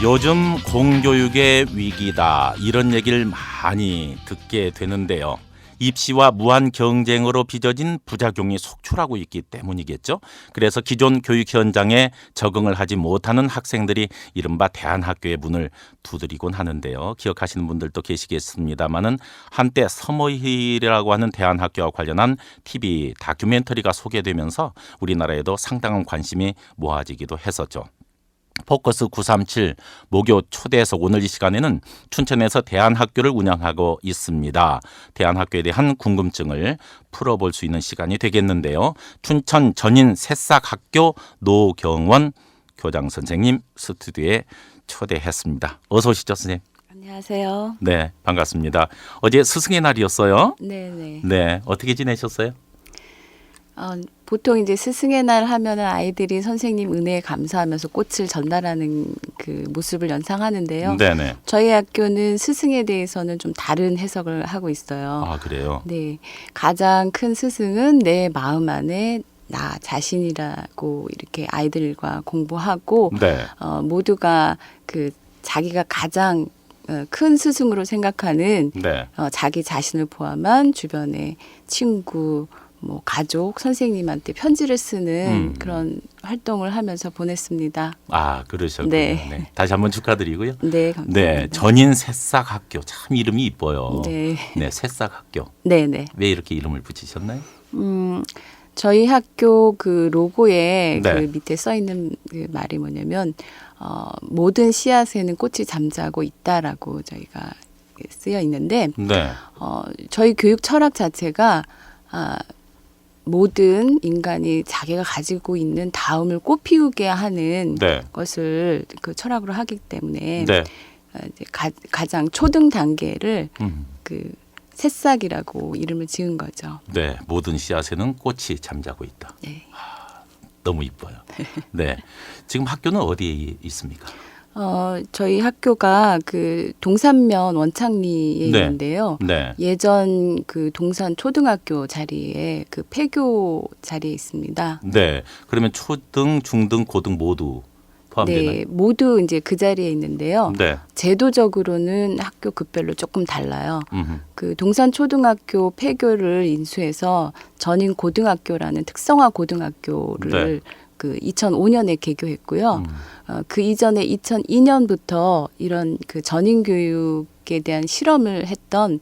요즘 공교육의 위기다 이런 얘기를 많이 듣게 되는데요. 입시와 무한 경쟁으로 빚어진 부작용이 속출하고 있기 때문이겠죠. 그래서 기존 교육 현장에 적응을 하지 못하는 학생들이 이른바 대안학교의 문을 두드리곤 하는데요. 기억하시는 분들도 계시겠습니다마는 한때 서머힐이라고 하는 대안학교와 관련한 TV 다큐멘터리가 소개되면서 우리나라에도 상당한 관심이 모아지기도 했었죠. 포커스 937 목요 초대해석 오늘 이 시간에는 춘천에서 대안학교를 운영하고 있습니다. 대안학교에 대한 궁금증을 풀어볼 수 있는 시간이 되겠는데요. 춘천 전인 새싹학교 노경원 교장 선생님 스튜디오에 초대했습니다. 어서 오시죠, 선생님. 안녕하세요. 네, 반갑습니다. 어제 스승의 날이었어요. 네네. 네, 어떻게 지내셨어요? 보통 이제 스승의 날 하면은 아이들이 선생님 은혜에 감사하면서 꽃을 전달하는 그 모습을 연상하는데요. 네네. 저희 학교는 스승에 대해서는 좀 다른 해석을 하고 있어요. 아, 그래요? 네, 가장 큰 스승은 내 마음 안에 나 자신이라고 이렇게 아이들과 공부하고 네. 모두가 그 자기가 가장 큰 스승으로 생각하는 네. 자기 자신을 포함한 주변의 친구, 뭐 가족, 선생님한테 편지를 쓰는 그런 활동을 하면서 보냈습니다. 아, 그러셨군요. 네. 네. 다시 한번 축하드리고요. 네, 감사합니다. 네, 전인 새싹학교 참 이름이 이뻐요. 네. 네, 새싹학교. 네네. 왜 이렇게 이름을 붙이셨나요? 저희 학교 그 로고에 네. 그 밑에 써 있는 그 말이 뭐냐면 모든 씨앗에는 꽃이 잠자고 있다라고 저희가 쓰여 있는데 네, 저희 교육 철학 자체가 모든 인간이 자기가 가지고 있는 다음을 꽃피우게 하는 네, 것을 그 철학으로 하기 때문에 네. 이제 가장 초등 단계를 음, 그 새싹이라고 이름을 지은 거죠. 네, 모든 씨앗에는 꽃이 잠자고 있다. 네. 너무 이뻐요. 네, 지금 학교는 어디에 있습니까? 저희 학교가 그 동산면 원창리에 네. 있는데요. 네, 예전 그 동산 초등학교 자리에 그 폐교 자리에 있습니다. 네. 그러면 초등, 중등, 고등 모두 포함되나요? 네, 모두 이제 그 자리에 있는데요. 네. 제도적으로는 학교 급별로 조금 달라요. 그 동산 초등학교 폐교를 인수해서 전인 고등학교라는 특성화 고등학교를 그 2005년에 개교했고요. 그 이전에 2002년부터 이런 그 전인 교육에 대한 실험을 했던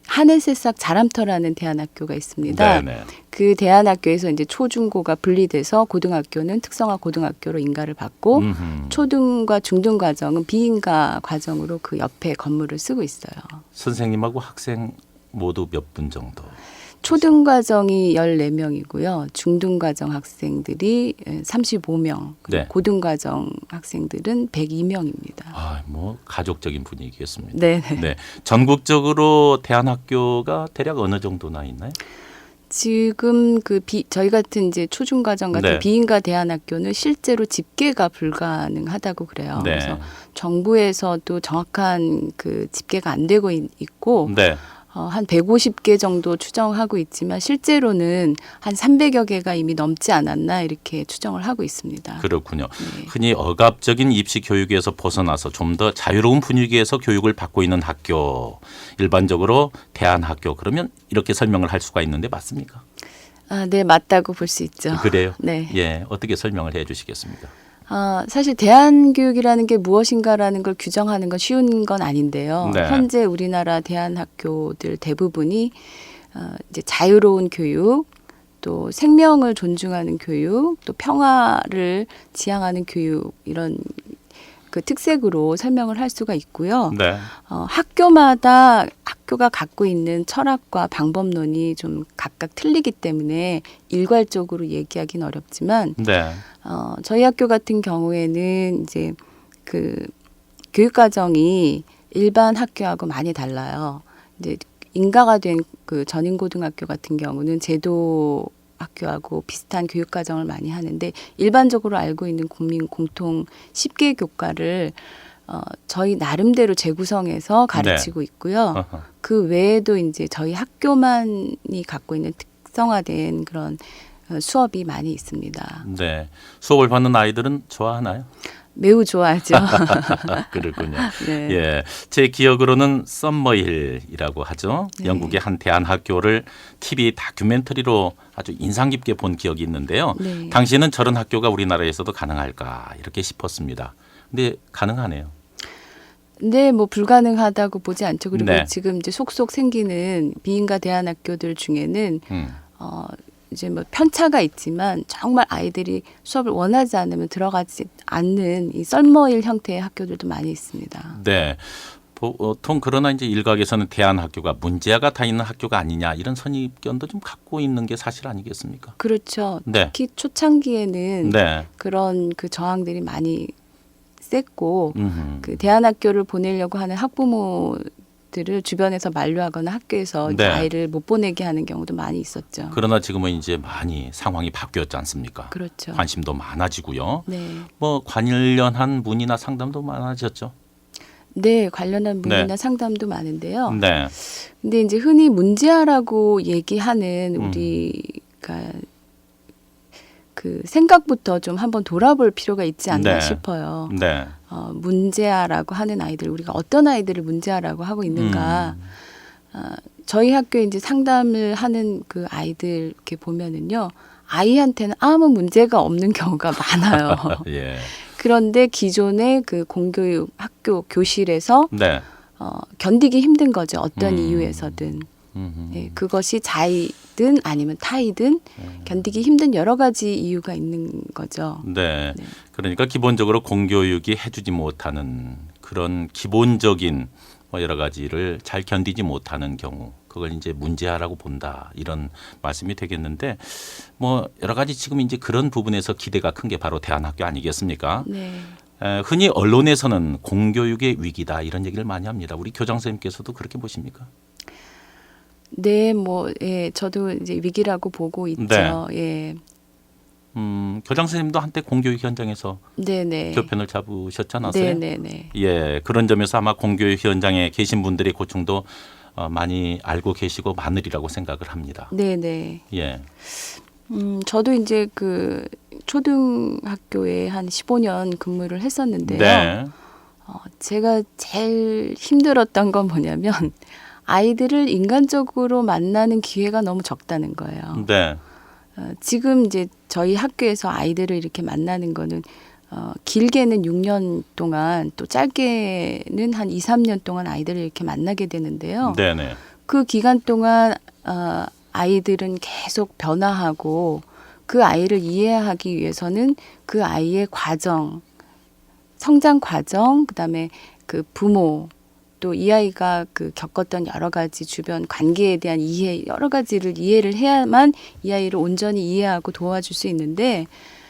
하늘새싹 자람터라는 대안학교가 있습니다. 네, 네. 그 대안학교에서 이제 초중고가 분리돼서 고등학교는 특성화 고등학교로 인가를 받고 초등과 중등 과정은 비인가 과정으로 그 옆에 건물을 쓰고 있어요. 선생님하고 학생 모두 몇 분 정도? 초등 과정이 14명이고요. 중등 과정 학생들이 35명, 네. 고등 과정 학생들은 102명입니다. 아, 뭐 가족적인 분위기였습니다. 네. 네, 전국적으로 대안학교가 대략 어느 정도나 있나요? 지금 그 저희 같은 이제 초중 과정 같은 네. 비인가 대안학교는 실제로 집계가 불가능하다고 그래요. 네. 그래서 정부에서도 정확한 그 집계가 안 되고 있고 네, 한 150개 정도 추정하고 있지만 실제로는 한 300여 개가 이미 넘지 않았나 이렇게 추정을 하고 있습니다. 그렇군요. 네. 흔히 억압적인 입시 교육에서 벗어나서 좀 더 자유로운 분위기에서 교육을 받고 있는 학교, 일반적으로 대안학교 그러면 이렇게 설명을 할 수가 있는데 맞습니까? 네, 맞다고 볼 수 있죠. 그래요? 네. 예, 어떻게 설명을 해 주시겠습니까? 사실 대안교육이라는 게 무엇인가라는 걸 규정하는 건 쉬운 건 아닌데요. 네. 현재 우리나라 대안학교들 대부분이 이제 자유로운 교육, 또 생명을 존중하는 교육, 또 평화를 지향하는 교육 이런 그 특색으로 설명을 할 수가 있고요. 네. 학교마다 학교가 갖고 있는 철학과 방법론이 좀 각각 틀리기 때문에 일괄적으로 얘기하기는 어렵지만 네. 저희 학교 같은 경우에는 이제 그 교육 과정이 일반 학교하고 많이 달라요. 이제 인가가 된 그 전인고등학교 같은 경우는 제도 학교하고 비슷한 교육 과정을 많이 하는데 일반적으로 알고 있는 국민 공통 10개 교과를 저희 나름대로 재구성해서 가르치고 있고요. 어허. 그 외에도 이제 저희 학교만이 갖고 있는 특성화된 그런 수업이 많이 있습니다. 네. 수업을 받는 아이들은 좋아하나요? 매우 좋아하죠. 그렇군요. 네. 예, 제 기억으로는 썸머힐이라고 하죠. 네. 영국의 한 대안학교를 TV 다큐멘터리로 아주 인상 깊게 본 기억이 있는데요. 네. 당시에는 저런 학교가 우리나라에서도 가능할까 이렇게 싶었습니다. 근데 가능하네요. 네, 뭐 불가능하다고 보지 않죠. 그리고 네. 지금 이제 속속 생기는 비인가 대안학교들 중에는 음, 이제 뭐 편차가 있지만 정말 아이들이 수업을 원하지 않으면 들어가지 않는 이 썰머일 형태의 학교들도 많이 있습니다. 네. 보통 그러나 이제 일각에서는 대안학교가 문제아가 다 있는 학교가 아니냐 이런 선입견도 좀 갖고 있는 게 사실 아니겠습니까? 그렇죠. 네. 특히 초창기에는 네. 그런 그 저항들이 많이 셌고 음흠. 그 대안학교를 보내려고 하는 학부모들을 주변에서 만류하거나 학교에서 이제 네. 아이를 못 보내게 하는 경우도 많이 있었죠. 그러나 지금은 이제 많이 상황이 바뀌었지 않습니까? 그렇죠. 관심도 많아지고요. 네. 뭐 관련한 문의나 상담도 많아졌죠. 네, 관련한 문의나 네. 상담도 많은데요. 네. 근데 이제 흔히 문제아라고 얘기하는 우리가 그 생각부터 좀 한번 돌아볼 필요가 있지 않나 네. 싶어요. 네. 문제아라고 하는 아이들, 우리가 어떤 아이들을 문제아라고 하고 있는가. 저희 학교에 이제 상담을 하는 그 아이들 이렇게 보면은요, 아이한테는 아무 문제가 없는 경우가 많아요. 예. 그런데 기존의 그 공교육 학교 교실에서 네. 견디기 힘든 거죠. 어떤 이유에서든. 음흠. 예, 그것이 자이든 아니면 타이든 견디기 힘든 여러 가지 이유가 있는 거죠. 네. 네. 그러니까 기본적으로 공교육이 해주지 못하는 그런 기본적인 뭐 여러 가지를 잘 견디지 못하는 경우 그걸 이제 문제아라고 본다 이런 말씀이 되겠는데 뭐 여러 가지 지금 이제 그런 부분에서 기대가 큰 게 바로 대안학교 아니겠습니까? 네. 흔히 언론에서는 공교육의 위기다 이런 얘기를 많이 합니다. 우리 교장 선생님께서도 그렇게 보십니까? 네, 뭐, 예, 저도 이제 위기라고 보고 있죠. 예. 교장 선생님도 한때 공교육 현장에서 네네. 교편을 잡으셨지 않았어요? 네네네. 예, 그런 점에서 아마 공교육 현장에 계신 분들의 고충도 많이 알고 계시고 많으리라고 생각을 합니다. 네네. 예, 저도 이제 그 초등학교에 한 15년 근무를 했었는데요. 네, 제가 제일 힘들었던 건 뭐냐면 아이들을 인간적으로 만나는 기회가 너무 적다는 거예요. 네, 지금 이제 저희 학교에서 아이들을 이렇게 만나는 거는 길게는 6년 동안 또 짧게는 한 2, 3년 동안 아이들을 이렇게 만나게 되는데요. 네, 네, 그 기간 동안 아이들은 계속 변화하고 그 아이를 이해하기 위해서는 그 아이의 과정, 성장 과정, 그다음에 그 부모 또 이 아이가 그 겪었던 여러 가지 주변 관계에 대한 이해 여러 가지를 이해를 해야만 이 아이를 온전히 이해하고 도와줄 수 있는데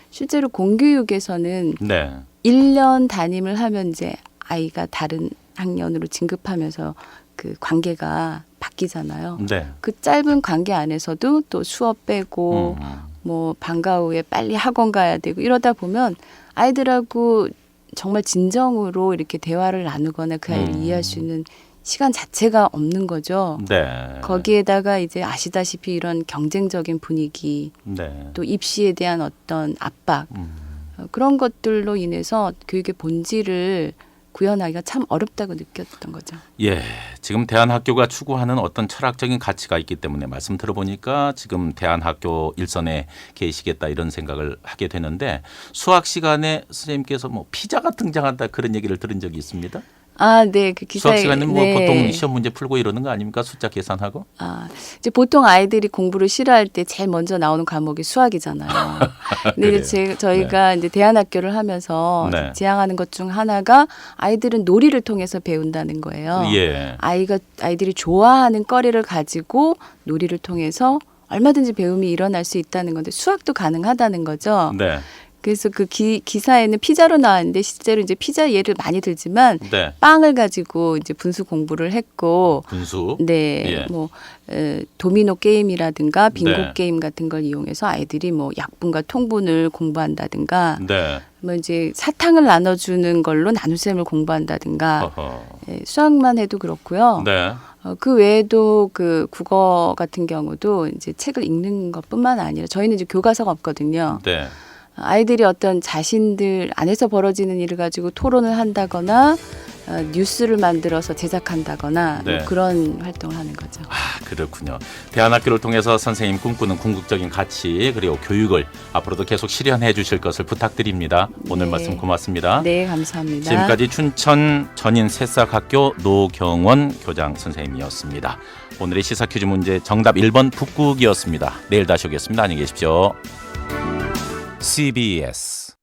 실제로 공교육에서는 네, 1년 담임을 하면 이제 아이가 다른 학년으로 진급하면서 그 관계가 바뀌잖아요. 네. 그 짧은 관계 안에서도 또 수업 빼고 뭐 방과 후에 빨리 학원 가야 되고 이러다 보면 아이들하고 정말 진정으로 이렇게 대화를 나누거나 그 아이를 이해할 수 있는 시간 자체가 없는 거죠. 네. 거기에다가 이제 아시다시피 이런 경쟁적인 분위기 네. 또 입시에 대한 어떤 압박 그런 것들로 인해서 교육의 본질을 구현하기가 참 어렵다고 느꼈던 거죠. 예, 지금 대안학교가 추구하는 어떤 철학적인 가치가 있기 때문에 말씀 들어보니까 지금 대안학교 일선에 계시겠다 이런 생각을 하게 되는데 수학 시간에 선생님께서 뭐 피자가 등장한다 그런 얘기를 들은 적이 있습니다. 아, 네, 그 수학 기사에 시간에 뭐 네. 보통 시험 문제 풀고 이러는 거 아닙니까? 숫자 계산하고. 이제 보통 아이들이 공부를 싫어할 때 제일 먼저 나오는 과목이 수학이잖아요. 근데 그래요. 이제 저희가 이제 대안학교를 하면서 네. 지향하는 것 중 하나가 아이들은 놀이를 통해서 배운다는 거예요. 예. 아이들이 좋아하는 거리를 가지고 놀이를 통해서 얼마든지 배움이 일어날 수 있다는 건데 수학도 가능하다는 거죠. 네. 그래서 그 기사에는 피자로 나왔는데 실제로 이제 피자 예를 많이 들지만 네. 빵을 가지고 이제 분수 공부를 했고 분수. 네, 예. 뭐 도미노 게임이라든가 빙고 네. 게임 같은 걸 이용해서 아이들이 뭐 약분과 통분을 공부한다든가, 네. 뭐 이제 사탕을 나눠주는 걸로 나눗셈을 공부한다든가, 어허. 예, 수학만 해도 그렇고요. 네. 그 외에도 그 국어 같은 경우도 이제 책을 읽는 것뿐만 아니라 저희는 이제 교과서가 없거든요. 네. 아이들이 어떤 자신들 안에서 벌어지는 일을 가지고 토론을 한다거나 뉴스를 만들어서 제작한다거나 네. 뭐 그런 활동을 하는 거죠. 아, 그렇군요. 대안학교를 통해서 선생님 꿈꾸는 궁극적인 가치 그리고 교육을 앞으로도 계속 실현해 주실 것을 부탁드립니다. 오늘 네. 말씀 고맙습니다. 네, 감사합니다. 지금까지 춘천 전인 새싹학교 노경원 교장 선생님이었습니다. 오늘의 시사 퀴즈 문제 정답 1번 북극이었습니다. 내일 다시 오겠습니다. 안녕히 계십시오. CBS